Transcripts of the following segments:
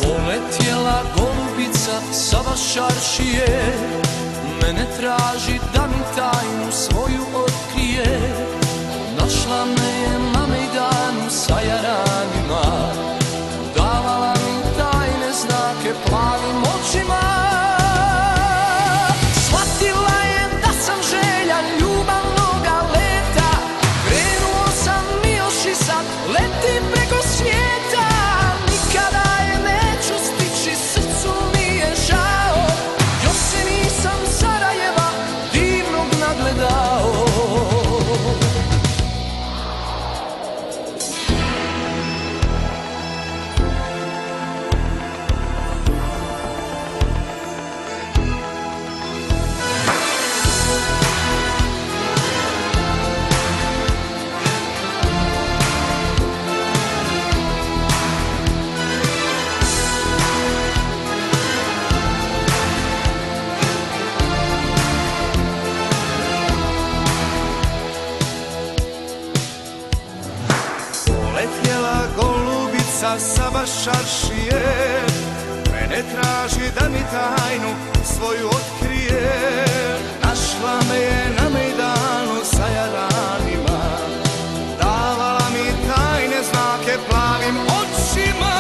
Poletjela golubica sa vašaršije, mene traži da mi tajnu svoju otkrije. Našla me je na mejdanu sa jaranima, davala mi tajne znake plavim očima. Shvatila je da sam željan ljubavnoga leta, krenuo sam i još i sad letim preko svijeta. Nikada je neću stići, srcu mi je žao, još se nisam Sarajeva divnog nagledao. Letjela golubica sa vašaršije, mene traži da mi tajnu svoju otkrije. Našla me je na mejdanu sa jaranima, davala mi tajne znake plavim očima.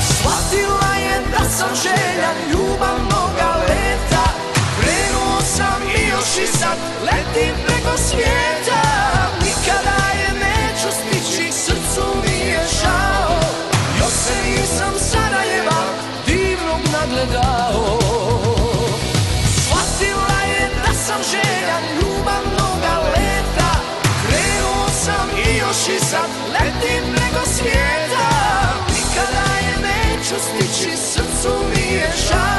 Shvatila je da sam željan ljubavnoga leta, krenuo sam i još i sad letim preko svijeta. Nikada je neću stići, srcu mi je žao, još se nisam Sarajeva divnog nagledao. Shvatila je da sam željan ljubavnoga leta, krenuo sam i još i sad letim preko svijeta. Nikada je neću stići, srcu mi je žao.